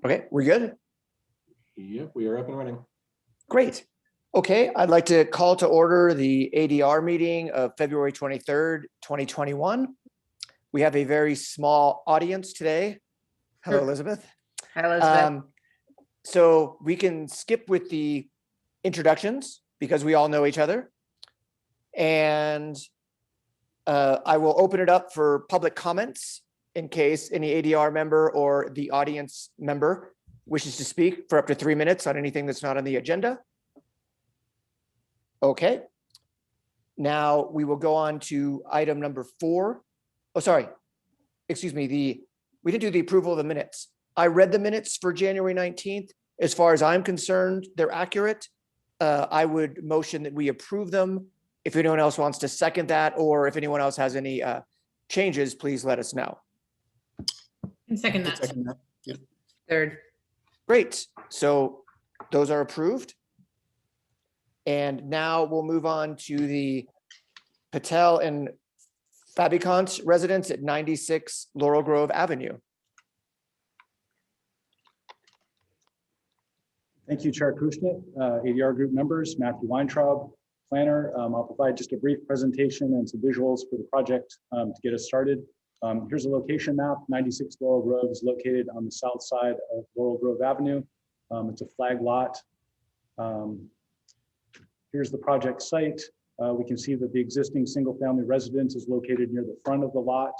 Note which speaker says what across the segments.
Speaker 1: Okay, we're good?
Speaker 2: Yep, we are up and running.
Speaker 1: Great. Okay, I'd like to call to order the ADR meeting of February 23rd, 2021. We have a very small audience today. Hello, Elizabeth.
Speaker 3: Hi, Elizabeth.
Speaker 1: So we can skip with the introductions because we all know each other. And I will open it up for public comments in case any ADR member or the audience member wishes to speak for up to 3 minutes on anything that's not on the agenda. Okay. Now we will go on to item number 4. Oh, sorry. Excuse me. We didn't do the approval of the minutes. I read the minutes for January 19th. As far as I'm concerned, they're accurate. I would motion that we approve them. If anyone else wants to second that, or if anyone else has any changes, please let us know.
Speaker 4: And second that.
Speaker 2: Yep.
Speaker 3: Third.
Speaker 1: Great. So those are approved. And now we'll move on to the Patel and Fabicant residence at 96 Laurel Grove Avenue.
Speaker 5: Thank you, Chair Kushnet, ADR group members, Matthew Weintraub, planner. I'll provide just a brief presentation and some visuals for the project to get us started. Here's a location map. 96 Laurel Grove is located on the south side of Laurel Grove Avenue. It's a flag lot. Here's the project site. We can see that the existing single-family residence is located near the front of the lot.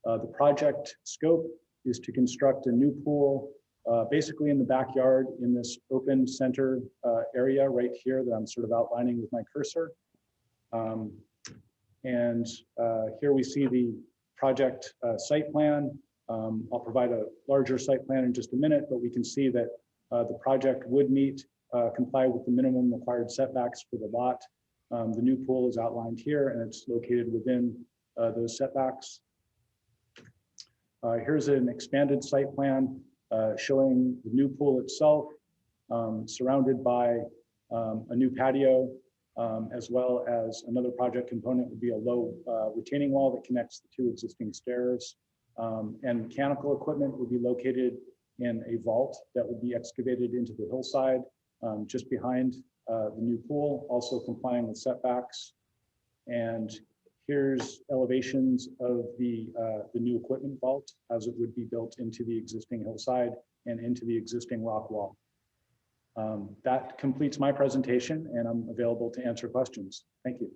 Speaker 5: The project scope is to construct a new pool basically in the backyard in this open center area right here that I'm sort of outlining with my cursor. Here we see the project site plan. I'll provide a larger site plan in just a minute, but we can see that the project would comply with the minimum required setbacks for the lot. The new pool is outlined here and it's located within those setbacks. Here's an expanded site plan showing the new pool itself, surrounded by a new patio, as well as another project component would be a low retaining wall that connects the 2 existing stairs. And mechanical equipment would be located in a vault that would be excavated into the hillside just behind the new pool, also complying with setbacks. And here's elevations of the new equipment vault as it would be built into the existing hillside and into the existing rock wall. That completes my presentation and I'm available to answer questions. Thank you.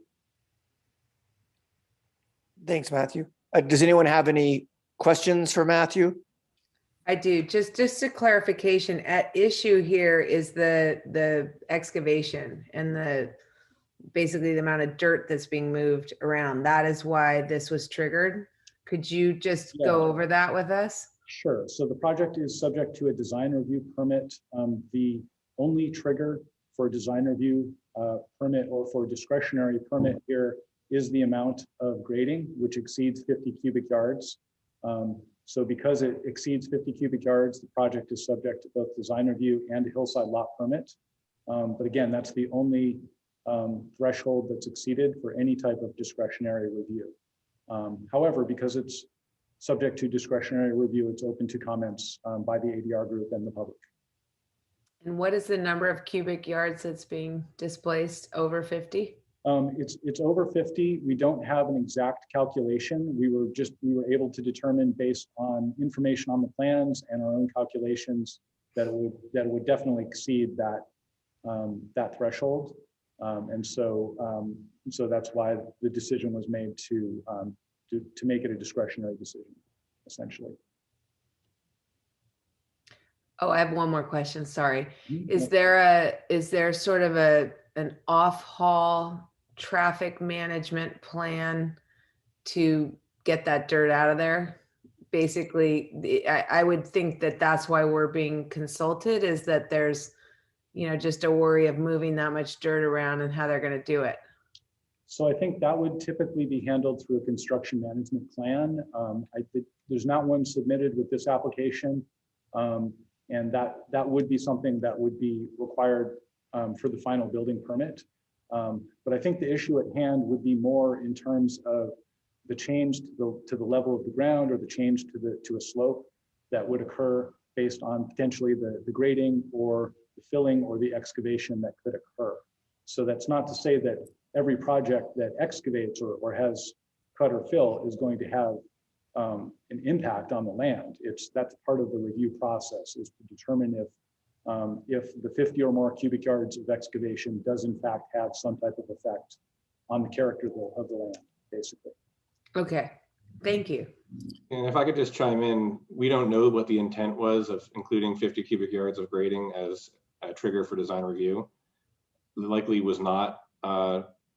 Speaker 1: Thanks, Matthew. Does anyone have any questions for Matthew?
Speaker 3: I do. Just a clarification. At issue here is the excavation and basically the amount of dirt that's being moved around. That is why this was triggered. Could you just go over that with us?
Speaker 5: Sure. So the project is subject to a design review permit. The only trigger for a design review permit or for a discretionary permit here is the amount of grading, which exceeds 50 cubic yards. So because it exceeds 50 cubic yards, the project is subject to both design review and a hillside lot permit. But again, that's the only threshold that's exceeded for any type of discretionary review. However, because it's subject to discretionary review, it's open to comments by the ADR group and the public.
Speaker 3: And what is the number of cubic yards that's being displaced over 50?
Speaker 5: It's over 50. We don't have an exact calculation. We were able to determine based on information on the plans and our own calculations that it would definitely exceed that threshold. So that's why the decision was made to make it a discretionary decision, essentially.
Speaker 3: Oh, I have one more question. Sorry. Is there sort of an off-haul traffic management plan to get that dirt out of there? Basically, I would think that that's why we're being consulted, is that there's, just a worry of moving that much dirt around and how they're going to do it.
Speaker 5: So I think that would typically be handled through a construction management plan. I think there's not one submitted with this application. And that would be something that would be required for the final building permit. But I think the issue at hand would be more in terms of the change to the level of the ground or the change to a slope that would occur based on potentially the grading or the filling or the excavation that could occur. So that's not to say that every project that excavates or has cut or fill is going to have an impact on the land. That's part of the review process, is to determine if the 50 or more cubic yards of excavation does in fact have some type of effect on the character of the land, basically.
Speaker 3: Okay, thank you.
Speaker 2: And if I could just chime in, we don't know what the intent was of including 50 cubic yards of grading as a trigger for design review. Likely was not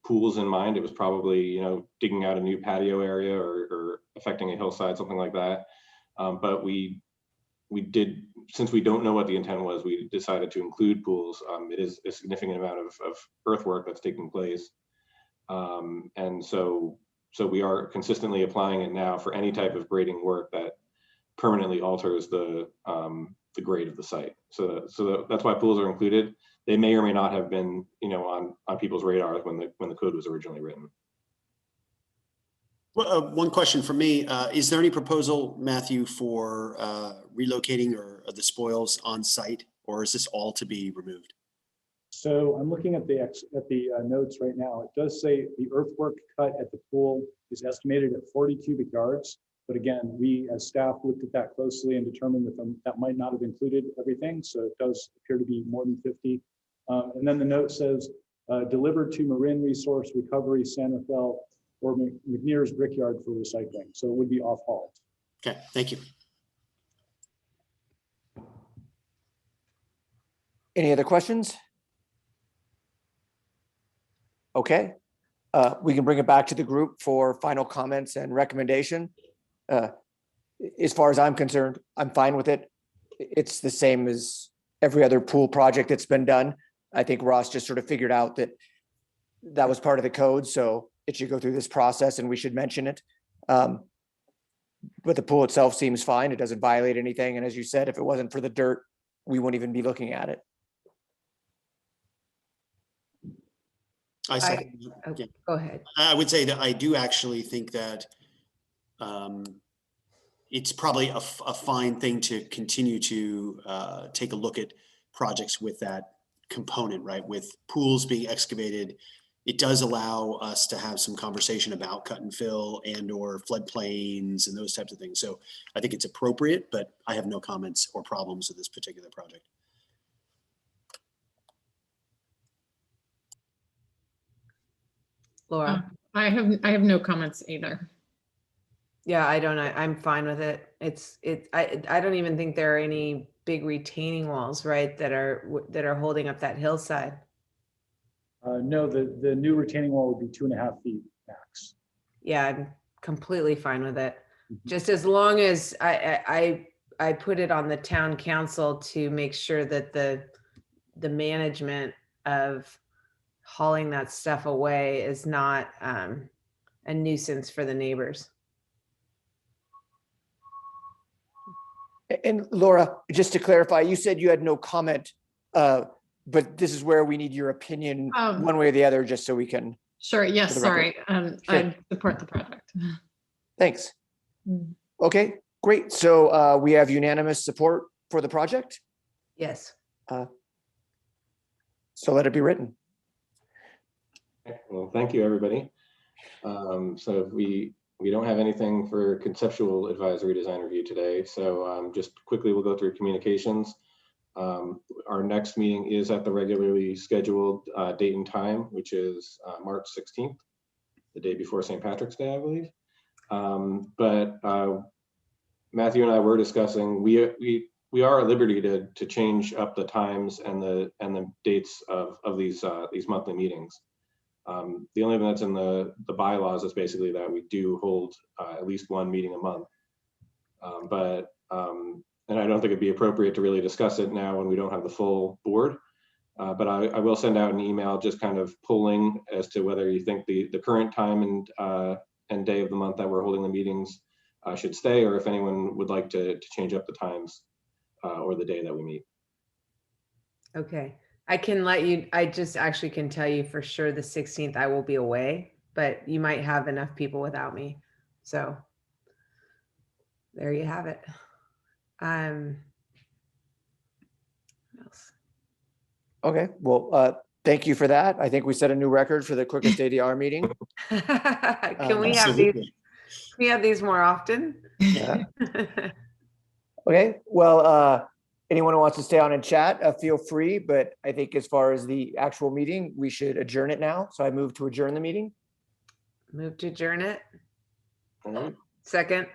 Speaker 2: pools in mind. It was probably, digging out a new patio area or affecting a hillside, something like that. But we did, since we don't know what the intent was, we decided to include pools. It is a significant amount of earthwork that's taking place. And so we are consistently applying it now for any type of grading work that permanently alters the grade of the site. So that's why pools are included. They may or may not have been, on people's radars when the code was originally written.
Speaker 6: Well, one question for me, is there any proposal, Matthew, for relocating or the spoils on site, or is this all to be removed?
Speaker 5: So I'm looking at the notes right now. It does say the earthwork cut at the pool is estimated at 40 cubic yards. But again, we as staff looked at that closely and determined that that might not have included everything. So it does appear to be more than 50. And then the note says, delivered to Marin Resource Recovery Santa Fe or McNear's Brickyard for recycling. So it would be off haul.
Speaker 6: Okay, thank you.
Speaker 1: Any other questions? Okay, we can bring it back to the group for final comments and recommendation. As far as I'm concerned, I'm fine with it. It's the same as every other pool project that's been done. I think Ross just sort of figured out that that was part of the code, so it should go through this process and we should mention it. But the pool itself seems fine. It doesn't violate anything. And as you said, if it wasn't for the dirt, we wouldn't even be looking at it.
Speaker 6: I second. Yeah.
Speaker 3: Go ahead.
Speaker 6: I would say that I do actually think that it's probably a fine thing to continue to take a look at projects with that component, right? With pools being excavated, it does allow us to have some conversation about cut and fill and or floodplains and those types of things. So I think it's appropriate, but I have no comments or problems with this particular project.
Speaker 3: Laura?
Speaker 4: I have no comments either.
Speaker 3: Yeah, I don't know. I'm fine with it. I don't even think there are any big retaining walls, right, that are holding up that hillside.
Speaker 5: No, the new retaining wall would be 2.5 feet max.
Speaker 3: Yeah, I'm completely fine with it. Just as long as I put it on the town council to make sure that the management of hauling that stuff away is not a nuisance for the neighbors.
Speaker 1: And Laura, just to clarify, you said you had no comment, but this is where we need your opinion one way or the other, just so we can.
Speaker 4: Sure. Yes.
Speaker 1: For the record.
Speaker 4: Sorry.
Speaker 1: Sure.
Speaker 4: I support the project.
Speaker 1: Thanks.
Speaker 4: Mm.
Speaker 1: Okay, great. So we have unanimous support for the project.
Speaker 3: Yes.
Speaker 1: So let it be written.
Speaker 2: Okay, well, thank you, everybody. So we don't have anything for conceptual advisory design review today. So just quickly, we'll go through communications. Our next meeting is at the regularly scheduled date and time, which is March 16th, the day before St. Patrick's Day, I believe. But Matthew and I were discussing, we are at liberty to change up the times and the dates of these monthly meetings. The only thing that's in the bylaws is basically that we do hold at least one meeting a month. And I don't think it'd be appropriate to really discuss it now when we don't have the full board. But I will send out an email just kind of polling as to whether you think the current time and day of the month that we're holding the meetings should stay, or if anyone would like to change up the times or the day that we meet.
Speaker 3: Okay. I can let you, I just actually can tell you for sure the 16th I will be away, but you might have enough people without me. So there you have it.
Speaker 1: Okay, well, thank you for that. I think we set a new record for the quickest ADR meeting.
Speaker 3: Can we have these,
Speaker 6: Absolutely.
Speaker 3: can we have these more often?
Speaker 1: Yeah. Okay, well, anyone who wants to stay on and chat, feel free, but I think as far as the actual meeting, we should adjourn it now. So I move to adjourn the meeting.
Speaker 3: Move to adjourn it.
Speaker 1: All right.
Speaker 3: Second.